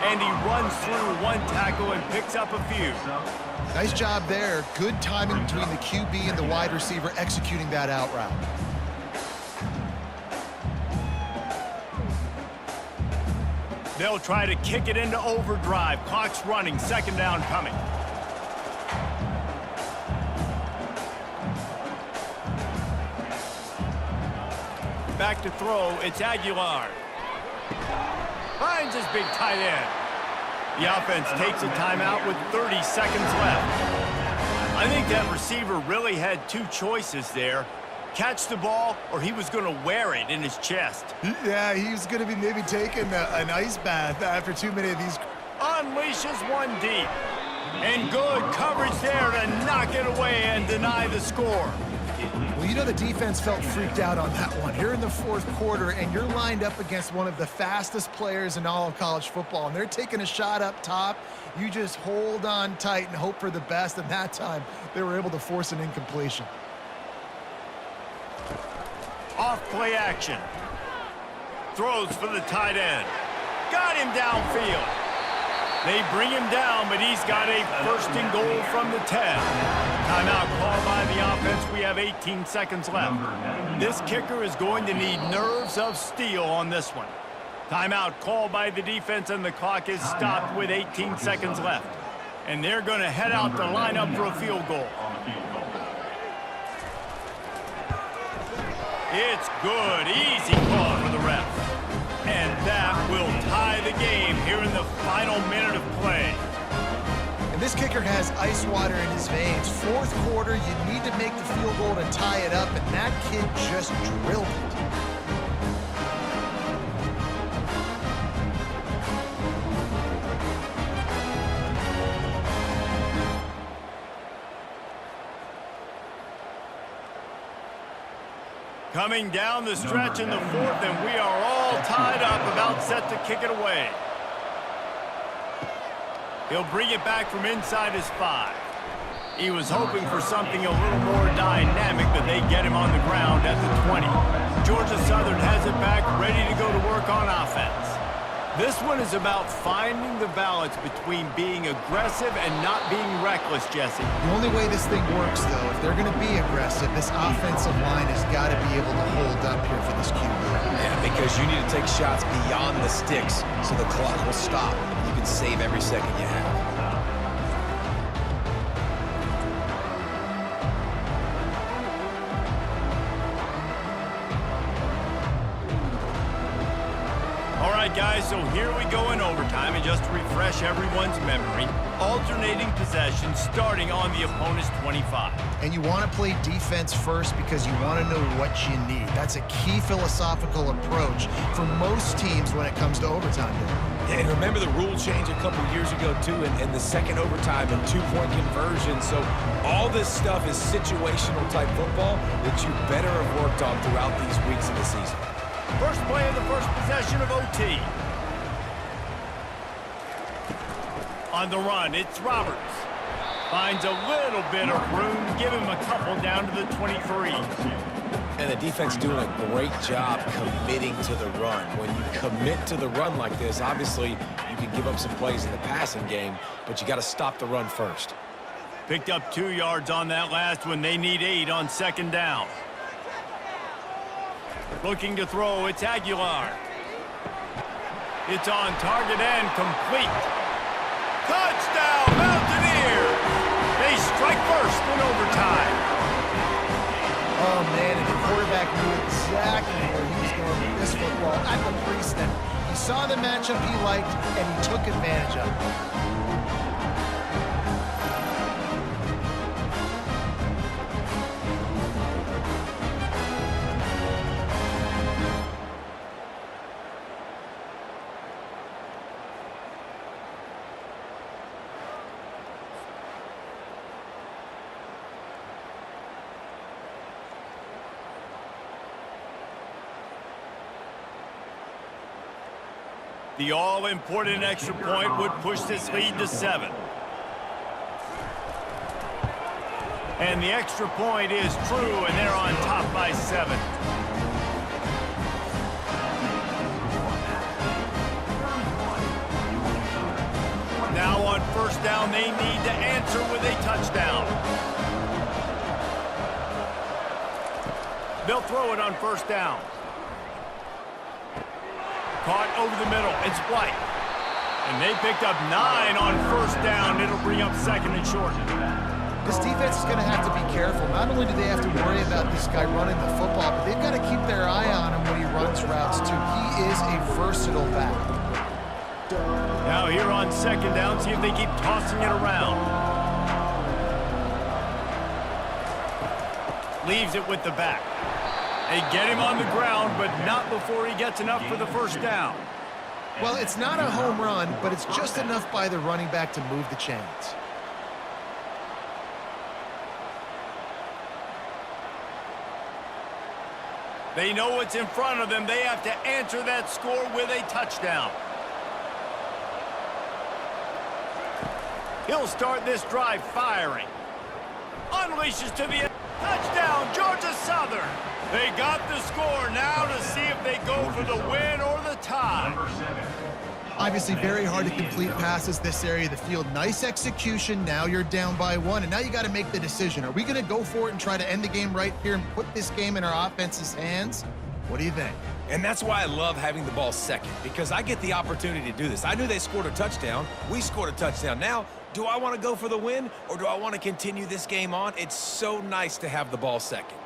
And he runs through one tackle and picks up a few. Nice job there. Good timing between the QB and the wide receiver executing that out route. They'll try to kick it into overdrive. Clock's running. 2nd down coming. Back to throw. It's Aguilar. Finds his big tight end. The offense takes a timeout with 30 seconds left. I think that receiver really had 2 choices there. Catch the ball, or he was going to wear it in his chest. Yeah, he was going to be maybe taking an ice bath after too many of these. Unleashes one deep. And good coverage there to knock it away and deny the score. Well, you know the defense felt freaked out on that one. You're in the 4th quarter, and you're lined up against one of the fastest players in all of college football, and they're taking a shot up top. You just hold on tight and hope for the best, and that time they were able to force an incompletion. Off play action. Throws for the tight end. Got him downfield. They bring him down, but he's got a 1st and goal from the 10. Timeout called by the offense. We have 18 seconds left. This kicker is going to need nerves of steel on this one. Timeout called by the defense, and the clock is stopped with 18 seconds left. And they're going to head out to line up for a field goal. It's good. Easy call for the ref. And that will tie the game here in the final minute of play. And this kicker has ice water in his veins. Fourth quarter, you need to make the field goal to tie it up, and that kid just drilled it. Coming down the stretch in the fourth, and we are all tied up, about set to kick it away. He'll bring it back from inside his 5. He was hoping for something a little more dynamic, but they get him on the ground at the 20. Georgia Southern has it back, ready to go to work on offense. This one is about finding the balance between being aggressive and not being reckless, Jesse. The only way this thing works, though, if they're going to be aggressive, this offensive line has got to be able to hold up here for this QB. Yeah, because you need to take shots beyond the sticks so the clock will stop. You can save every second you have. Guys, so here we go in overtime, and just to refresh everyone's memory, alternating possession starting on the opponent's 25. And you want to play defense first because you want to know what you need. That's a key philosophical approach for most teams when it comes to overtime. Yeah, and remember the rule change a couple years ago, too, in the second overtime and 2-point conversion. So all this stuff is situational type football that you better have worked on throughout these weeks of the season. First play of the first possession of OT. On the run, it's Roberts. Finds a little bit of room. Give him a couple down to the 23. And the defense doing a great job committing to the run. When you commit to the run like this, obviously you can give up some plays in the passing game, but you got to stop the run first. Picked up 2 yards on that last one. They need 8 on second down. Looking to throw, it's Aguilar. It's on target and complete. Touchdown, Mountaineers! They strike first in overtime. Oh, man, and the quarterback knew exactly where he was going with this football at the pre-snap. He saw the matchup he liked, and he took advantage of it. The all-important extra point would push this lead to 7. And the extra point is true, and they're on top by 7. Now on first down, they need to answer with a touchdown. They'll throw it on first down. Caught over the middle. It's White. And they picked up 9 on first down. It'll bring up second and short. This defense is going to have to be careful. Not only do they have to worry about this guy running the football, but they've got to keep their eye on him when he runs routes, too. He is a versatile back. Now here on second down, see if they keep tossing it around. Leaves it with the back. They get him on the ground, but not before he gets enough for the first down. Well, it's not a home run, but it's just enough by the running back to move the chains. They know what's in front of them. They have to answer that score with a touchdown. He'll start this drive firing. Unleashes to the end. Touchdown, Georgia Southern. They got the score now to see if they go for the win or the tie. Number 7. Obviously, very hard to complete passes this area of the field. Nice execution. Now you're down by 1, and now you got to make the decision. Are we going to go for it and try to end the game right here and put this game in our offense's hands? What do you think? And that's why I love having the ball second, because I get the opportunity to do this. I knew they scored a touchdown. We scored a touchdown. Now, do I want to go for the win, or do I want to continue this game on? It's so nice to have the ball second.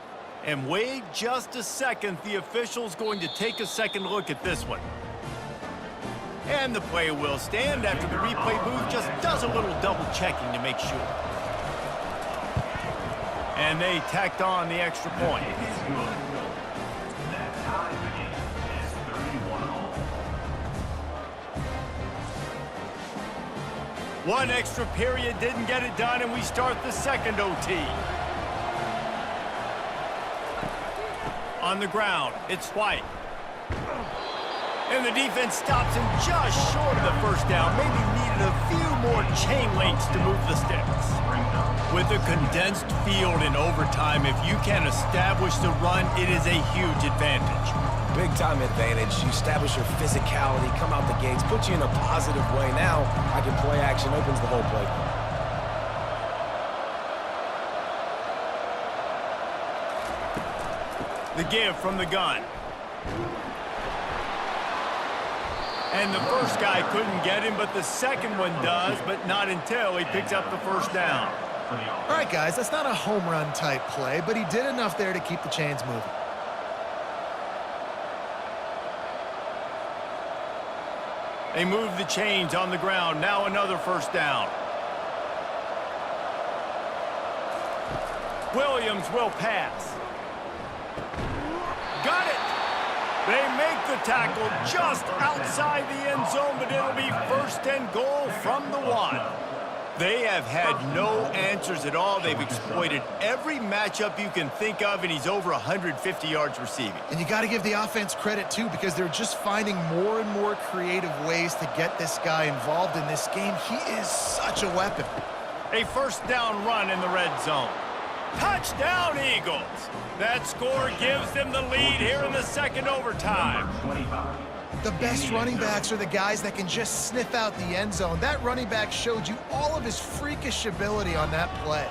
And wait just a second. The official's going to take a second look at this one. And the play will stand after the replay booth just does a little double checking to make sure. And they tacked on the extra point. That ties the game as 31-all. One extra period didn't get it done, and we start the second OT. On the ground, it's White. And the defense stops him just short of the first down. Maybe needed a few more chain links to move the sticks. With a condensed field in overtime, if you can establish the run, it is a huge advantage. Big-time advantage. You establish your physicality, come out the gates, put you in a positive way. Now, I can play action, opens the whole play. The give from the gun. And the first guy couldn't get him, but the second one does, but not until he picks up the first down. All right, guys, that's not a home run type play, but he did enough there to keep the chains moving. They move the chains on the ground. Now another first down. Williams will pass. Got it. They make the tackle just outside the end zone, but it'll be first and goal from the 1. They have had no answers at all. They've exploited every matchup you can think of, and he's over 150 yards receiving. And you got to give the offense credit, too, because they're just finding more and more creative ways to get this guy involved in this game. He is such a weapon. A first down run in the red zone. Touchdown, Eagles! That score gives them the lead here in the second overtime. The best running backs are the guys that can just sniff out the end zone. That running back showed you all of his freakish ability on that play.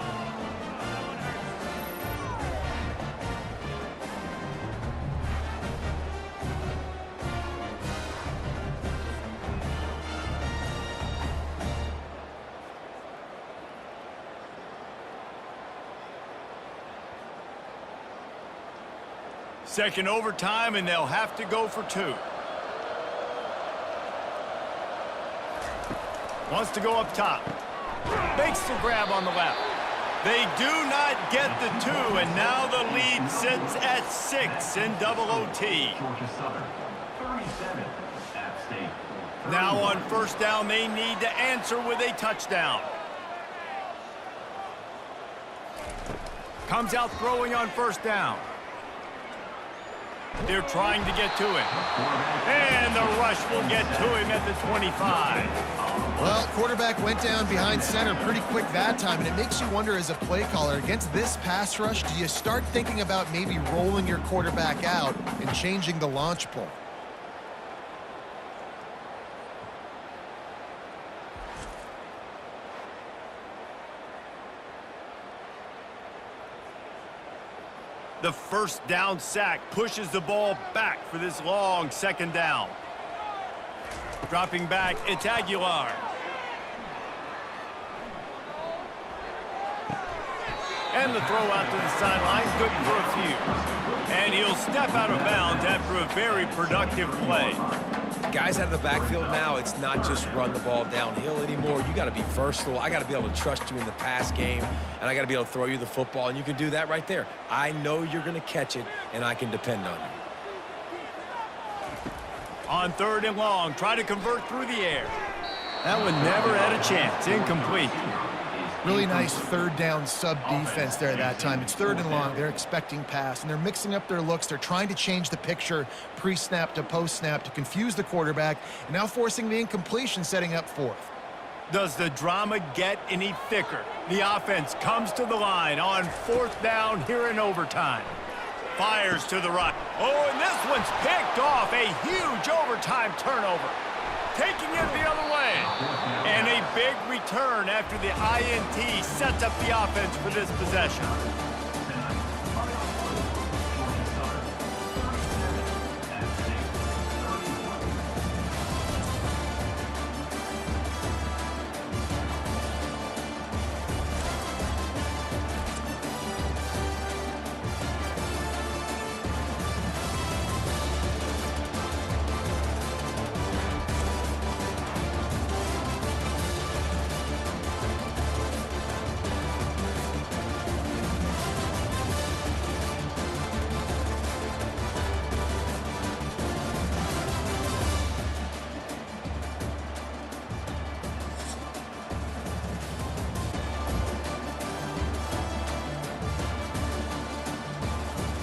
Second overtime, and they'll have to go for 2. Wants to go up top. Makes the grab on the left. They do not get the 2, and now the lead sits at 6 in double OT. Now on first down, they need to answer with a touchdown. Comes out throwing on first down. They're trying to get to him. And the rush will get to him at the 25. Well, quarterback went down behind center pretty quick that time, and it makes you wonder as a play caller, against this pass rush, do you start thinking about maybe rolling your quarterback out and changing the launch point? The first down sack pushes the ball back for this long second down. Dropping back, it's Aguilar. And the throw out to the sideline, good for a few. And he'll step out of bounds after a very productive play. Guys out of the backfield now, it's not just run the ball downhill anymore. You got to be versatile. I got to be able to trust you in the pass game, and I got to be able to throw you the football, and you can do that right there. I know you're going to catch it, and I can depend on you. On third and long, try to convert through the air. That one never had a chance. Incomplete. Really nice third down sub-defense there that time. It's third and long. They're expecting pass, and they're mixing up their looks. They're trying to change the picture pre-snap to post-snap to confuse the quarterback, and now forcing the incompletion, setting up fourth. Does the drama get any thicker? The offense comes to the line on fourth down here in overtime. Fires to the right. Oh, and this one's picked off. A huge overtime turnover. taking it the other way. And a big return after the INT sets up the offense for this possession.